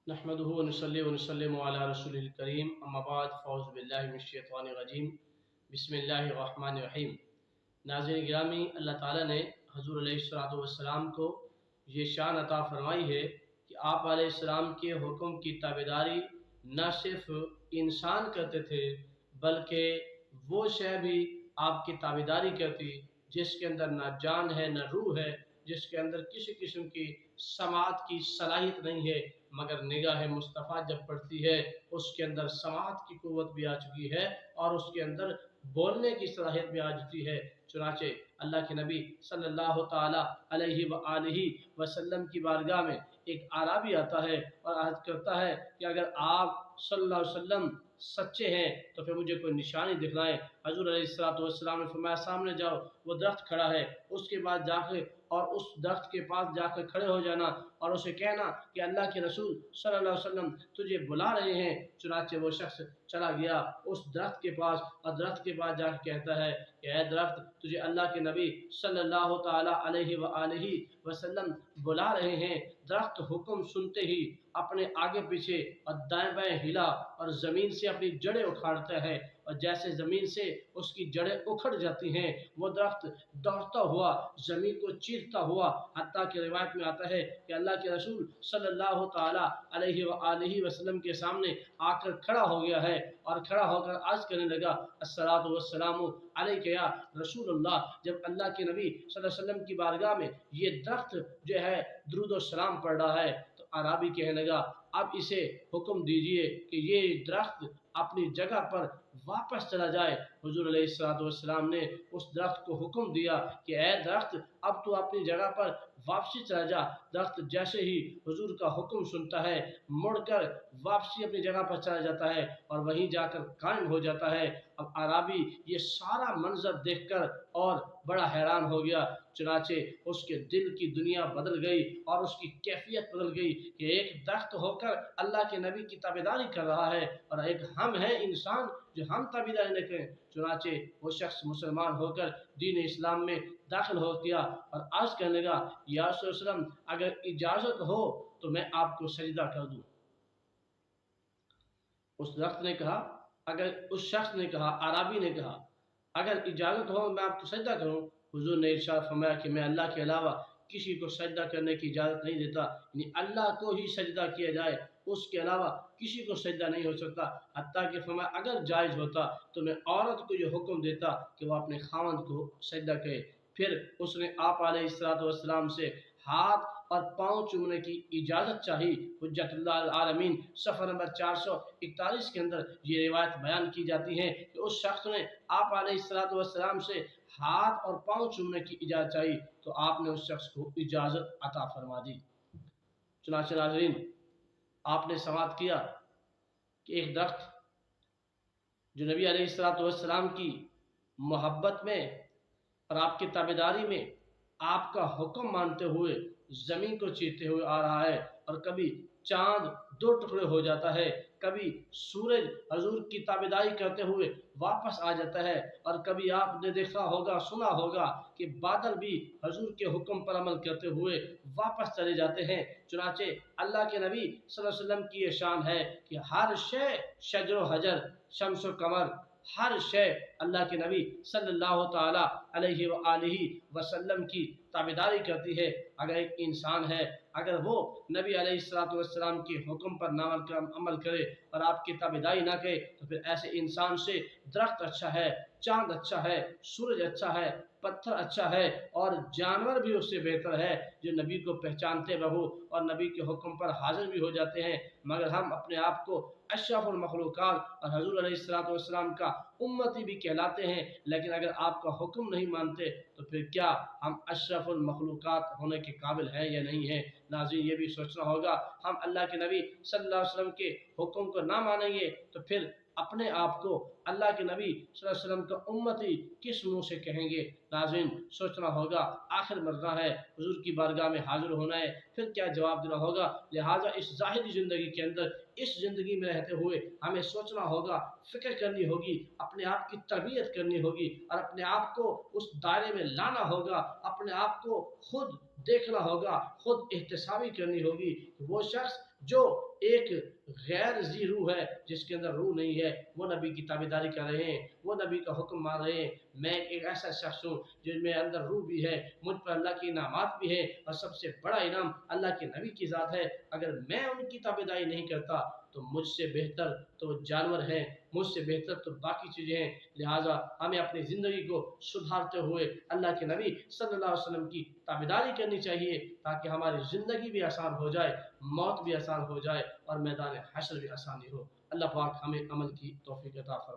नहमदुहु व नसल्ली व नसल्लिमु अला रसूलिल करीम अम्मा बाद फ़ौज़ु बिल्लाहि मिनश शैतानिर रजीम बिस्मिल्लाहिर रहमानिर रहीम। नाज़रीन गिरामी, अल्लाह ताला ने हुज़ूर अलैहिस्सलातु वस्सलाम को ये शान अता फरमाई है कि आप अलैहिस्सलाम के हुक्म की ताबेदारी न सिर्फ इंसान करते थे बल्कि वो शय भी आपकी ताबेदारी करती जिसके अंदर न जान है न रूह है, जिसके अंदर किसी किस्म की समात की सलाहियत नहीं है, मगर निगाह मुस्तफ़ा जब पड़ती है उसके अंदर समात की क़ुव्वत भी आ चुकी है और उसके अंदर बोलने की सलाहियत भी आ चुकी है। चुनाचे अल्लाह के नबी सल्लल्लाहु ताला अलैहि व आलिहि वसल्लम की बारगाह में एक आराबी आता है और अर्ज़ करता है कि अगर आप सल्लल्लाहु अलैहि वसल्लम सच्चे हैं तो फिर मुझे कोई निशानी दिखलाएं। हज़ूर अलैहिस्सलातु वस्सलाम ने फरमाया, सामने जाओ, वो दरख्त खड़ा है, उसके बाद जाके और उस दरख्त के पास जाकर खड़े हो जाना और उसे कहना कि अल्लाह के रसूल सल्लल्लाहु अलैहि वसल्लम तुझे बुला रहे हैं। चुनाचे वो शख्स चला गया उस दरख्त के पास और दरख्त के पास जाकर कहता है कि ऐ दरख्त, तुझे अल्लाह के नबी सल्लल्लाहु ताला अलैहि व आलिहि वसल्लम बुला रहे हैं। दरख्त हुक्म सुनते ही अपने आगे पीछे और दाएं बाएं हिला और ज़मीन से अपनी जड़ें उखाड़ता है और जैसे ज़मीन से उसकी जड़ें उखड़ जाती हैं वो दरख्त दौड़ता हुआ ज़मीन को चीरता हुआ हत्ता कि रिवायत में आता है कि अल्लाह के रसूल सल्लल्लाहु ताला अलैहि व आलिहि वसल्लम के सामने आकर खड़ा हो गया है और खड़ा होकर अर्ज़ करने लगा, अस्सलातु वस्सलामु अलैका या रसूलल्लाह। जब अल्लाह के नबी सल्लल्लाहु अलैहि वसल्लम की बारगाह में ये दरख्त जो है दुरूद व सलाम पढ़ रहा है तो अराबी कहने लगा, अब इसे हुक्म दीजिए कि ये दरख्त अपनी जगह पर वापस चला जाए। हुजूर अलैहिस्सलातु वस्सलाम ने उस दरख्त को हुक्म दिया कि ऐ दरख्त, अब तू अपनी जगह पर वापसी चला जा। दरख्त जैसे ही हुजूर का हुक्म सुनता है मुड़कर वापसी अपनी जगह पर चला जाता है और वहीं जाकर कायम हो जाता है। अब अराबी ये सारा मंजर देखकर और बड़ा हैरान हो गया। चुनाचे उसके दिल की दुनिया बदल गई और उसकी कैफियत बदल गई कि एक दरख्त होकर अल्लाह के नबी की ताबेदारी कर रहा है और एक हम हैं इंसान जो हम ताबेदारी नहीं करें। चुनाचे वो शख्स मुसलमान होकर दीन इस्लाम में दाखिल हो गया और आज कहने लगा, या रसूल सल्लम, अगर इजाज़त हो तो मैं आपको सजदा कर दूं। उस दरख्त ने कहा, अगर उस शख्स ने कहा, अराबी ने कहा, अगर इजाज़त हो मैं आपको सजदा करूं। हुजूर ने इरशाद फरमाया कि मैं अल्लाह के अलावा किसी को सजदा करने की इजाज़त नहीं देता, यानी अल्लाह को ही सजदा किया जाए, उसके अलावा किसी को सजदा नहीं हो सकता। हत्ता कि फरमाया अगर जायज़ होता तो मैं औरत को ये हुक्म देता कि वह अपने खावंद को सजदा करे। फिर उसने आप अलैहिस्सलातु वस्सलाम से हाथ और पाँव चूमने की इजाज़त चाही। हुज्जतुल्लाह अल आलमीन सफ़र नंबर 441 के अंदर ये रिवायत बयान की जाती है कि उस शख्स ने आप अलैहिस्सलातु वस्सलाम से हाथ और पाँव चूमने की इजाज़त चाही तो आपने उस शख्स को इजाज़त अता फरमा दी। चुनांचे नाज़रीन, आपने समाअत किया कि एक दरख्त जो नबी अलैहिस्सलातु वस्सलाम की मोहब्बत में और आपकी ताबेदारी में आपका हुक्म मानते हुए ज़मीन को चीरते हुए आ रहा है और कभी चाँद दो टुकड़े हो जाता है, कभी सूरज हजूर की ताबेदारी करते हुए वापस आ जाता है और कभी आपने देखा होगा सुना होगा कि बादल भी हजूर के हुक्म पर अमल करते हुए वापस चले जाते हैं। चुनाचे अल्लाह के नबी सल्लल्लाहु अलैहि वसल्लम की ये शान है कि हर शय शजर हजर शम्स कमर हर शय अल्लाह के नबी सल्लल्लाहु ताला अलैहि व आलिहि वसल्लम की ताबेदारी करती है। अगर एक इंसान है, अगर वो नबी अलैहिस्सलातु वस्सलाम के हुक्म पर अमल करे और आपकी ताबेदारी ना करे तो फिर ऐसे इंसान से दरख्त अच्छा है, चाँद अच्छा है, सूरज अच्छा है, पत्थर अच्छा है और जानवर भी उससे बेहतर है जो नबी को पहचानते बहु और नबी के हुक्म पर हाजिर भी हो जाते हैं। मगर हम अपने आप को अशरफुल मखलूकात और हजूर अलैहिस्सलातु वस्सलाम का उम्मती भी कहलाते हैं, लेकिन अगर आपका हुक्म नहीं मानते तो फिर क्या हम अशरफुल मखलूकात होने के काबिल हैं या नहीं हैं। नाज़रीन, ये भी सोचना होगा, हम अल्लाह के नबी सल्लल्लाहु अलैहि वसल्लम के हुक्म को ना मानेंगे तो फिर अपने आप को अल्लाह के नबी सल्लल्लाहु अलैहि वसल्लम का उम्मती किस मुंह से कहेंगे। नाज़रीन, सोचना होगा, आखिर मरना है, हुजूर की बारगाह में हाजिर होना है, फिर क्या जवाब देना होगा। लिहाजा इस ज़ाहिरी ज़िंदगी के अंदर, इस ज़िंदगी में रहते हुए हमें सोचना होगा, फ़िक्र करनी होगी, अपने आप की तरबियत करनी होगी और अपने आप को उस दायरे में लाना होगा, अपने आप को खुद देखना होगा, खुद एहतसाबी करनी होगी। वो शख्स جو ایک غیر ذی روح ہے، جس کے اندر روح نہیں ہے، وہ نبی کی تابعداری کر رہے ہیں، وہ نبی کا حکم مان رہے ہیں۔ میں ایک ایسا شخص ہوں جس میں اندر روح بھی ہے، مجھ پر اللہ کے انعامات بھی ہیں، اور سب سے بڑا انعام اللہ کے نبی کی ذات ہے۔ اگر میں ان کی تابعداری نہیں کرتا تو مجھ سے بہتر تو جانور ہیں، مجھ سے بہتر تو باقی چیزیں ہیں۔ لہٰذا ہمیں اپنی زندگی کو سدھارتے ہوئے اللہ کے نبی صلی اللہ علیہ وسلم کی تابعداری کرنی چاہیے، تاکہ ہماری زندگی بھی آسان ہو جائے، موت بھی آسان ہو جائے، اور میدان حشر بھی آسانی ہو۔ اللہ پاک ہمیں عمل کی توفیق عطا فرمائے۔